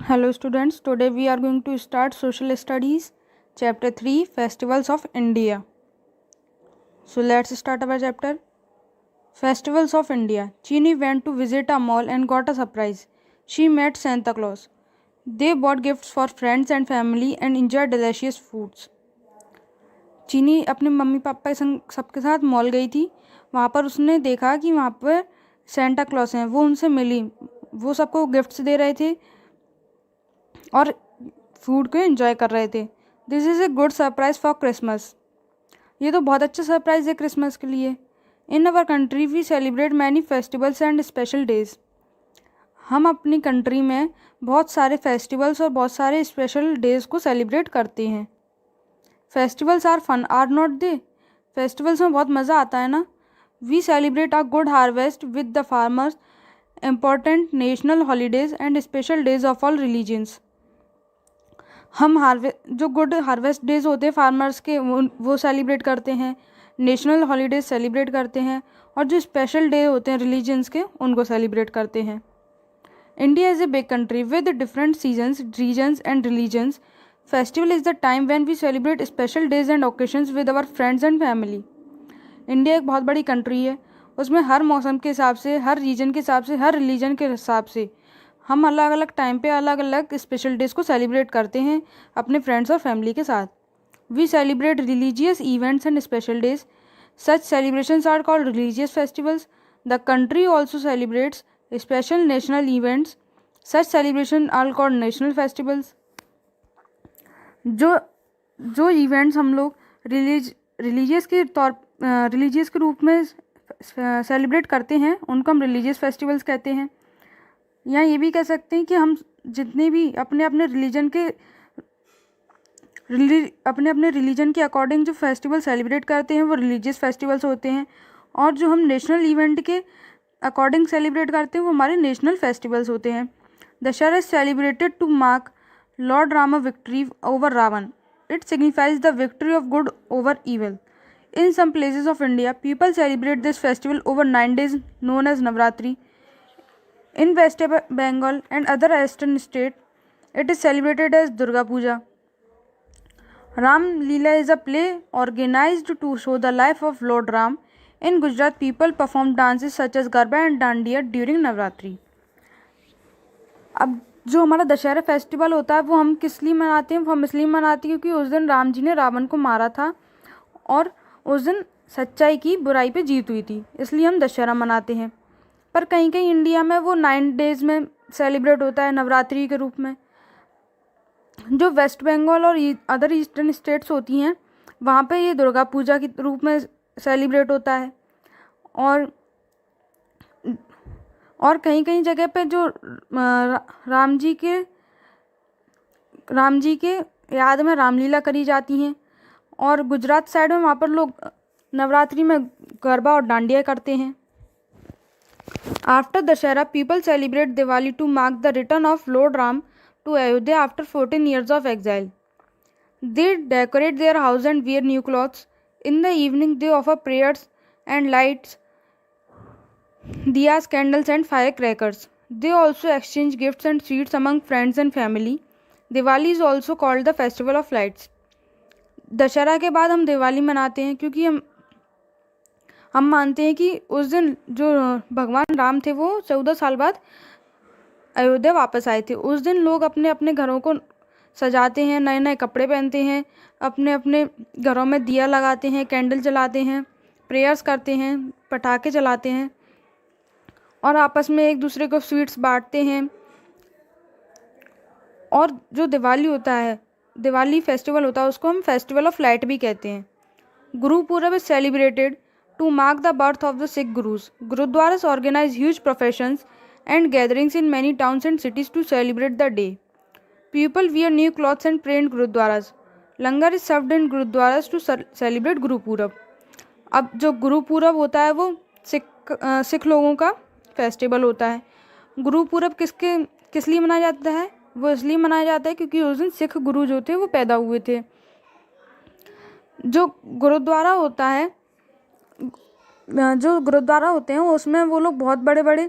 Hello students, today we are going to start social studies chapter 3 festivals of India. So let's start our chapter. Festivals of India. Chini went to visit a mall and got a surprise. She met Santa Claus. They bought gifts for friends and family and enjoyed delicious foods. चीनी अपने mummy papa के संग सबके साथ mall गई थी। वहाँ पर उसने देखा कि वहाँ पर सेंटा क्लॉस हैं। वो उनसे मिली, वो सबको गिफ्ट्स दे रहे थे और फूड को एंजॉय कर रहे थे। This is a good surprise for Christmas. ये तो बहुत अच्छा सरप्राइज है क्रिसमस के लिए। In our country we celebrate many festivals and special days. हम अपनी कंट्री में बहुत सारे फेस्टिवल्स और बहुत सारे स्पेशल डेज को सेलिब्रेट करते हैं। Festivals are fun are not they. Festivals में बहुत मज़ा आता है ना। We celebrate a good harvest with the farmers, important national holidays and special days of all religions. हम जो गुड हार्वेस्ट डेज होते हैं फार्मर्स के वो सेलिब्रेट करते हैं, नेशनल हॉलीडेज सेलिब्रेट करते हैं और जो स्पेशल डे होते हैं रिलीजन्स के उनको सेलिब्रेट करते हैं। India is a big country with different seasons, regions and religions. Festival is the time when we celebrate special days and occasions with our friends and family. India एक बहुत बड़ी country है, उसमें हर मौसम के हिसाब से, हर रीजन के हिसाब से, हर रिलीजन के हिसाब से हम अलग अलग टाइम पे अलग अलग स्पेशल डेज को सेलिब्रेट करते हैं अपने फ्रेंड्स और फैमिली के साथ। We celebrate religious events and special days. Such celebrations are called religious festivals. The country also celebrates special national events. Such celebration are called national festivals. जो events हम लोग रिलीजियस के रूप में सेलिब्रेट करते हैं उनको हम रिलीजियस फेस्टिवल्स कहते हैं। या ये भी कह सकते हैं कि हम जितने भी अपने अपने रिलीजन के अकॉर्डिंग जो फेस्टिवल सेलिब्रेट करते हैं वो रिलीजियस फेस्टिवल्स होते हैं, और जो हम नेशनल इवेंट के अकॉर्डिंग सेलिब्रेट करते हैं वो हमारे नेशनल फेस्टिवल्स होते हैं। Dussehra is celebrated to mark Lord Rama victory over Ravan. It signifies the victory of good over evil. In some places of India, people celebrate this festival over 9 days, known as Navratri. In West Bengal and other eastern states, it is celebrated as Durga Puja. Ram Leela is a play organized to show the life of Lord Ram. In Gujarat, people perform dances such as Garba and Dandiya during Navratri. अब जो हमारा Dussehra festival होता है वो हम किस लिए मनाते हैं? वो हम इसलिए मनाते हैं क्योंकि उस दिन राम जी ने रावण को मारा था और उस दिन सच्चाई की बुराई पे जीत हुई थी, इसलिए हम दशहरा मनाते हैं। पर कहीं कहीं इंडिया में वो 9 डेज में सेलिब्रेट होता है नवरात्रि के रूप में। जो वेस्ट बंगाल और अदर ईस्टर्न स्टेट्स होती हैं वहाँ पे ये दुर्गा पूजा के रूप में सेलिब्रेट होता है। और कहीं कहीं जगह पे जो राम जी के याद में रामलीला करी जाती हैं, और गुजरात साइड में वहाँ पर लोग नवरात्रि में गरबा और डांडिया करते हैं। After Dussehra people celebrate Diwali to mark the return of Lord Ram to Ayodhya after 14 years of exile. They decorate their house and wear new clothes. In the evening they offer prayers and lights diyas, candles and firecrackers. They also exchange gifts and sweets among friends and family. Diwali is also called the festival of lights. Dussehra के बाद हम दिवाली मनाते हैं क्योंकि हम मानते हैं कि उस दिन जो भगवान राम थे वो 14 साल बाद अयोध्या वापस आए थे। उस दिन लोग अपने अपने घरों को सजाते हैं, नए नए कपड़े पहनते हैं, अपने अपने घरों में दिया लगाते हैं, कैंडल जलाते हैं, प्रेयर्स करते हैं, पटाखे चलाते हैं और आपस में एक दूसरे को स्वीट्स बांटते हैं। और जो दिवाली फेस्टिवल होता है उसको हम फेस्टिवल ऑफ लाइट भी कहते हैं। Guru Purab is celebrated to mark the birth of the Sikh gurus. Gurudwaras organise huge professions and gatherings in many towns and cities to celebrate the day. People wear new clothes and pray in gurudwaras. Langar is served in gurudwaras to celebrate Guru Purab. अब जो गुरु पूरब होता है वो सिख लोगों का festival होता है। गुरुपूरब किस लिए मनाया जाता है? वो इसलिए मनाया जाता है क्योंकि उस दिन सिख गुरु जो थे वो पैदा हुए थे। जो गुरुद्वारा होते हैं उसमें वो लोग बहुत बड़े बड़े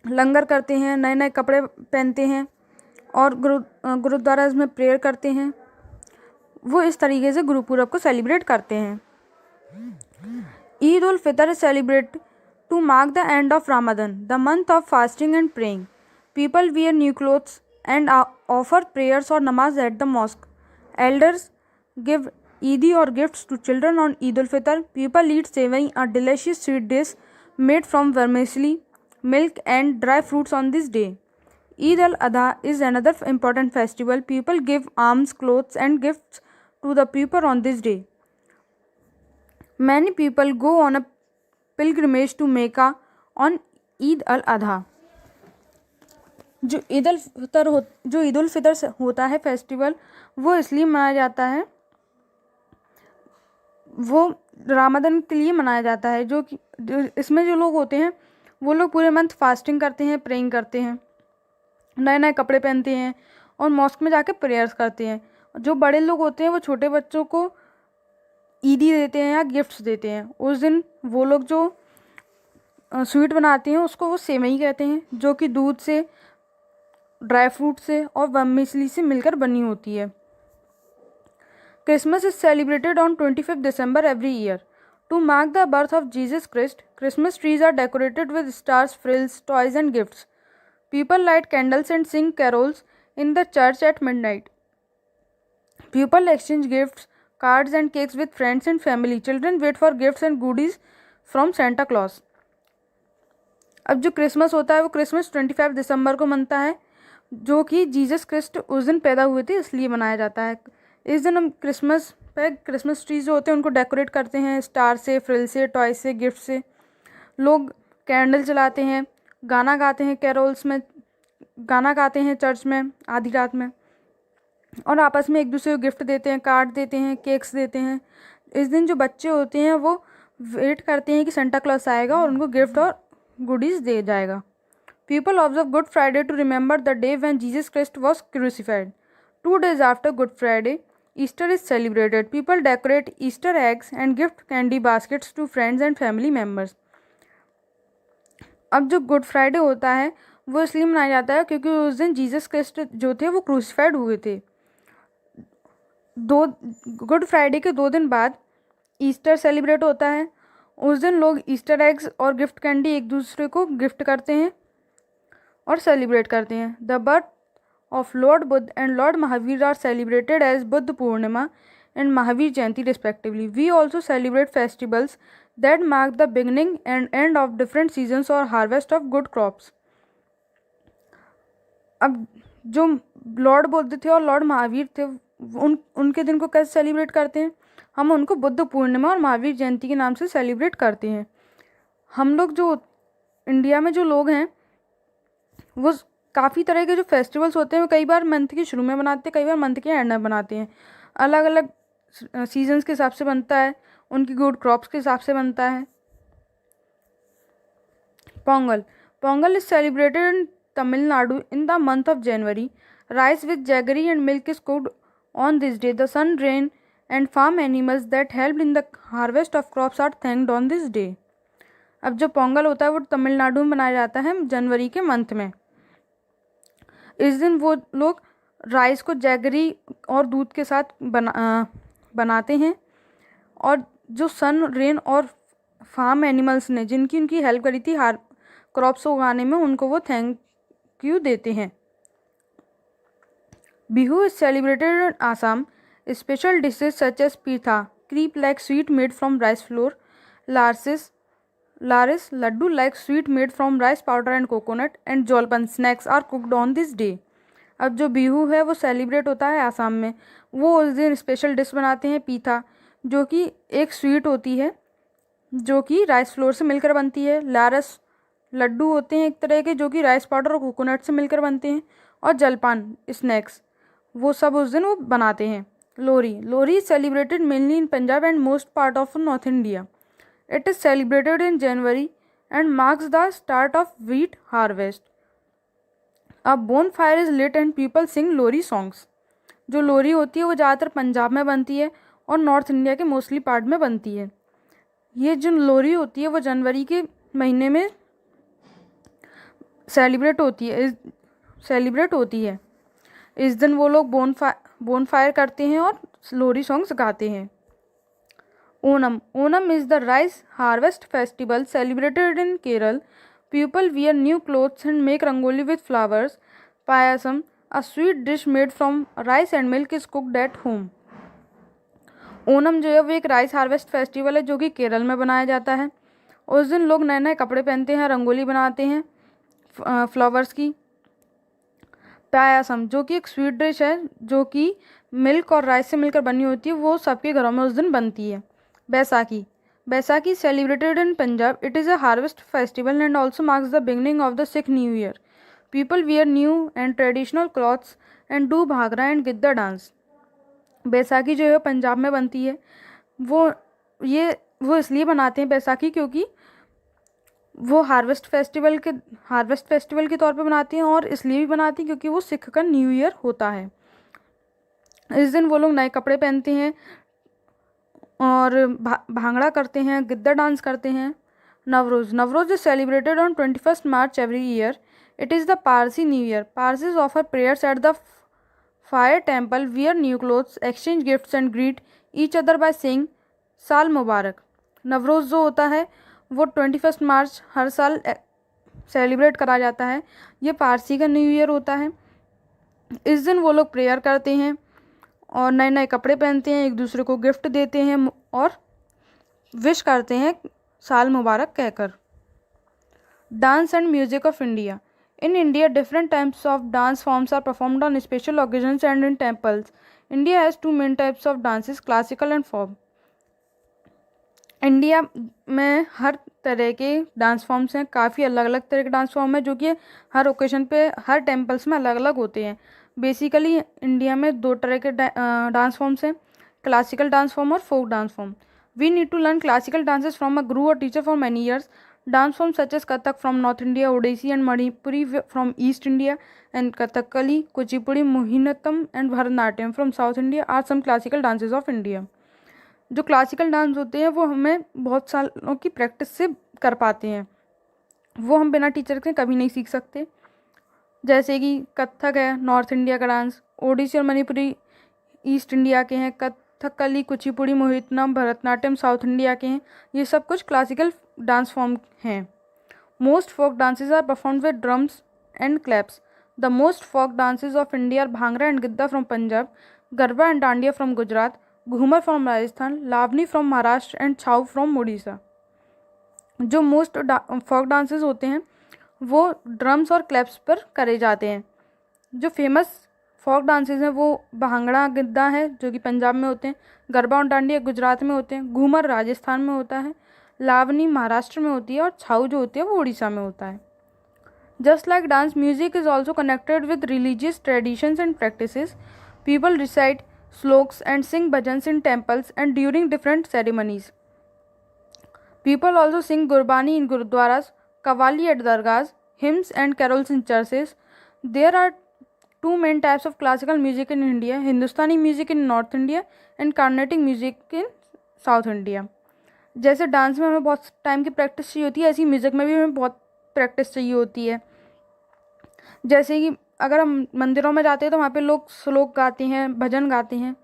लंगर करते हैं, नए नए कपड़े पहनते हैं और गुरुद्वाराज में प्रेयर करते हैं। वो इस तरीके से गुरुपूरब को सेलिब्रेट करते हैं। Eid ul Fitr is celebrate to mark the end of Ramadan, the month of fasting and praying. People wear new clothes and offer prayers or namaz at the mosque. Elders give Eidi or gifts to children on Eid ul Fitr. People eat sevai, a delicious sweet dish made from vermicelli, milk and dry fruits on this day. Eid al-Adha is another important festival. People give alms, clothes and gifts to the poor on this day. Many people go on a pilgrimage to Mecca on Eid al-Adha. जो ईद उल फितर होता है festival, वो इसलिए मनाया जाता है, वो रामदन के लिए मनाया जाता है। जो इसमें जो लोग होते हैं वो लोग पूरे मंथ फास्टिंग करते हैं, प्रेइंग करते हैं, नए नए कपड़े पहनते हैं और मॉस्क में जाके प्रेयर्स करते हैं। जो बड़े लोग होते हैं वो छोटे बच्चों को ईदी देते हैं या गिफ्ट्स देते हैं। उस दिन वो लोग जो स्वीट बनाते हैं उसको वो सेवई कहते हैं, जो कि दूध से, ड्राई फ्रूट से और वर्मिसेली से मिलकर बनी होती है। Christmas is celebrated on 25 December every year to mark the birth of Jesus Christ. Christmas trees are decorated with stars, frills, toys and gifts. People light candles and sing carols in the church at midnight. People exchange gifts, cards and cakes with friends and family. Children wait for gifts and goodies from Santa Claus. अब जो Christmas होता है वो Christmas 25 दिसंबर को मनता है, जो कि जीसस क्रिस्ट उस दिन पैदा हुए थे इसलिए मनाया जाता है। इस दिन हम क्रिसमस पे क्रिसमस ट्रीज जो होते हैं उनको डेकोरेट करते हैं स्टार से, फ्रिल से, टॉय से, गिफ्ट से। लोग कैंडल जलाते हैं, गाना गाते हैं, कैरोल्स में गाना गाते हैं चर्च में आधी रात में, और आपस में एक दूसरे को गिफ्ट देते हैं, कार्ड देते हैं, केक्स देते हैं। इस दिन जो बच्चे होते हैं वो वेट करते हैं कि सेंटा क्लॉज आएगा और उनको गिफ्ट और गुडीज दे जाएगा। People observe Good Friday to remember the day when Jesus Christ was crucified. 2 days after Good Friday, Easter is celebrated. People decorate Easter eggs and gift candy baskets to friends and family members. अब जो good Friday होता है वो इसलिए मनाया जाता है क्योंकि उस दिन जीसस क्राइस्ट जो थे वो क्रूसिफाइड हुए थे। गुड फ्राइडे के 2 दिन बाद ईस्टर सेलिब्रेट होता है। उस दिन लोग ईस्टर एग्स और गिफ्ट कैंडी एक दूसरे को गिफ्ट करते हैं और सेलिब्रेट करते हैं। The birth of Lord Buddha and Lord Mahavir are celebrated as Buddha Purnima and Mahavir Jayanti respectively. We also celebrate festivals that mark the beginning and end of different seasons or harvest of good crops. अब जो Lord Buddha थे और Lord Mahavir थे उनके दिन को कैसे celebrate करते हैं? हम उनको बुद्ध पूर्णिमा और महावीर जयंती के नाम से सेलिब्रेट करते हैं। हम लोग जो इंडिया में जो लोग हैं वो काफ़ी तरह के जो फेस्टिवल्स होते हैं वो कई बार मंथ के शुरू में बनाते हैं, कई बार मंथ के एंड में बनाते हैं। अलग अलग सीजन्स के हिसाब से बनता है, उनकी गुड क्रॉप्स के हिसाब से बनता है। Pongal is celebrated in Tamil Nadu in the month of January. Rice with jaggery and milk is cooked on this day. The sun, rain and farm animals that help in the harvest of crops are thanked on this day. अब जो पोंगल होता है वो तमिलनाडु में मनाया जाता है जनवरी के मंथ में। इस दिन वो लोग राइस को जैगरी और दूध के साथ बनाते हैं, और जो सन, रेन और फार्म एनिमल्स ने जिनकी उनकी हेल्प करी थी क्रॉप्स उगाने में, उनको वो थैंक यू देते हैं। Bihu is celebrated in Assam. Special dishes such as pitha, crepe like sweet made from rice flour, laris laddoo like sweet made from rice powder and coconut, and jolpan snacks are cooked on this day. अब जो बिहू है वो celebrate होता है आसाम में। वो उस दिन स्पेशल डिश बनाते हैं पीठा, जो कि एक स्वीट होती है जो कि राइस फ्लोर से मिलकर बनती है। लारस लड्डू होते हैं एक तरह के जो कि राइस पाउडर और कोकोनट से मिलकर बनते हैं, और जलपान स्नैक्स वो सब उस दिन वो बनाते हैं। Lohri is celebrated mainly in Punjab and most part of north India. It is celebrated in January and marks the start of wheat harvest. A bonfire is lit and people sing Lohri songs. जो लोहरी होती है वो ज़्यादातर पंजाब में बनती है और नॉर्थ इंडिया के मोस्टली पार्ट में बनती है। ये जो लोहरी होती है वो जनवरी के महीने में सेलिब्रेट होती है। इस दिन वो लोग बोन फायर करते हैं और लोरी सॉन्ग्स गाते हैं। Onam Onam is the rice harvest festival celebrated in Kerala. People wear new clothes and make rangoli with flowers. Payasam a sweet dish made from rice and milk is cooked at home. Onam जो है वो एक राइस हार्वेस्ट फेस्टिवल है जो कि केरल में बनाया जाता है। उस दिन लोग नए नए कपड़े पहनते हैं, रंगोली बनाते हैं फ्लावर्स की। पायासम जो कि एक स्वीट डिश है जो कि मिल्क और राइस से मिलकर बनी होती है, वो सबके घरों में उस दिन बनती है। Baisakhi Baisakhi celebrated in Punjab. It is a harvest festival and also marks the beginning of the Sikh new year. People wear new and traditional clothes and do bhangra and Giddha dance. Baisakhi जो है पंजाब में बनती है। वो इसलिए बनाते हैं बैसाखी क्योंकि वो हार्वेस्ट फेस्टिवल के तौर पे बनाती हैं, और इसलिए भी बनाती हैं क्योंकि वो सिख का न्यू ईयर होता है। इस दिन वो लोग नए कपड़े पहनते हैं और भांगड़ा करते हैं, गिद्दा डांस करते हैं। Navroz is celebrated on 21 March every year. It is the Parsi new year. Parsis offer prayers at the fire temple, wear new clothes, exchange gifts and greet each other by saying साल मुबारक। नवरोज़ जो होता है वो 21 मार्च हर साल सेलिब्रेट करा जाता है। ये पारसी का न्यू ईयर होता है। इस दिन वो लोग प्रेयर करते हैं और नए नए कपड़े पहनते हैं, एक दूसरे को गिफ्ट देते हैं और विश करते हैं साल मुबारक कहकर। Dance and music of India. In India, different types of dance forms are performed on special occasions and in temples. India has two main types of dances, classical and folk. India में हर तरह के dance forms हैं, काफ़ी अलग अलग तरह के dance form है जो कि हर ओकेजन पे हर टेम्पल्स में अलग अलग होते हैं। बेसिकली इंडिया में दो तरह के डांस फॉर्म्स हैं, क्लासिकल डांस फॉर्म और folk dance form. We need to learn classical dances from a guru और teacher for many years. Dance forms such as Kathak from North India, Odissi and Manipuri from East India, and Kathakali, Kuchipudi, Mohiniyattam and Bharatanatyam from South India are some classical dances of India. जो classical dance होते हैं वो हमें बहुत सालों की practice से कर पाते हैं, वो हम बिना टीचर के कभी नहीं सीख सकते। जैसे कि कथक है नॉर्थ इंडिया का डांस, ओडिसी और मणिपुरी ईस्ट इंडिया के हैं, कथकली, कुचिपुड़ी, मोहितनाट्यम, भरतनाट्यम साउथ इंडिया के हैं। ये सब कुछ क्लासिकल डांस फॉर्म हैं। Most folk dances are performed with drums and claps. The most folk dances of India are Bhangra and Giddha from Punjab, Garba and Dandiya from Gujarat, Ghoomar from Rajasthan, Lavani from Maharashtra and Chhau from Orissa. जो most folk dances होते हैं वो ड्रम्स और claps पर करे जाते हैं। जो फेमस फोक डांसेस हैं वो भांगड़ा गिद्दा है जो कि पंजाब में होते हैं, गरबा और डांडिया गुजरात में होते हैं, घूमर राजस्थान में होता है, लावनी महाराष्ट्र में होती है और छाऊ जो होती है वो उड़ीसा में होता है। Just like dance, music is also connected with religious traditions and practices. People recite shlokas and Singh bhajans in temples and during different ceremonies. People also sing Gurbani in Gurudwaras, Qawwali at Dargahs, hymns and carols in churches. There are two main types of classical music in India, Hindustani music in North India and Carnatic music in South India. जैसे dance में हमें बहुत time की practice चाहिए होती है, ऐसी music में भी हमें बहुत प्रैक्टिस चाहिए होती है। जैसे कि अगर हम मंदिरों में जाते हैं तो वहाँ पे लोग श्लोक गाते हैं, भजन गाते हैं,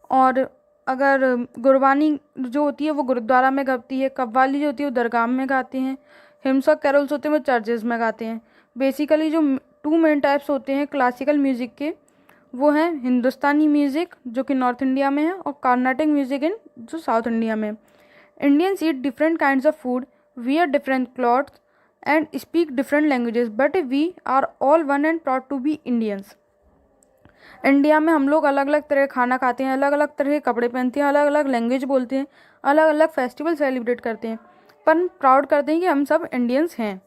और अगर गुरबानी जो होती है वो गुरुद्वारा में गाती है, कव्वाली जो होती है वो दरगाह में गाते हैं, हिम्स और कैरोल्स होते हैं वो चर्चेज़ में गाते हैं। बेसिकली जो टू मेन टाइप्स होते हैं क्लासिकल म्यूज़िक के वो हैं हिंदुस्तानी म्यूज़िक जो कि नॉर्थ इंडिया में है और कार्नाटिक म्यूज़िक इन जो साउथ इंडिया में। Indians eat different kinds of food, wear different clothes and speak different languages, but we are all one and proud to be Indians. India में हम लोग अलग अलग तरह का खाना खाते हैं, अलग अलग तरह के कपड़े पहनते हैं, अलग अलग लैंग्वेज बोलते हैं, अलग अलग फेस्टिवल सेलिब्रेट करते हैं, पर प्राउड करते हैं कि हम सब इंडियंस हैं।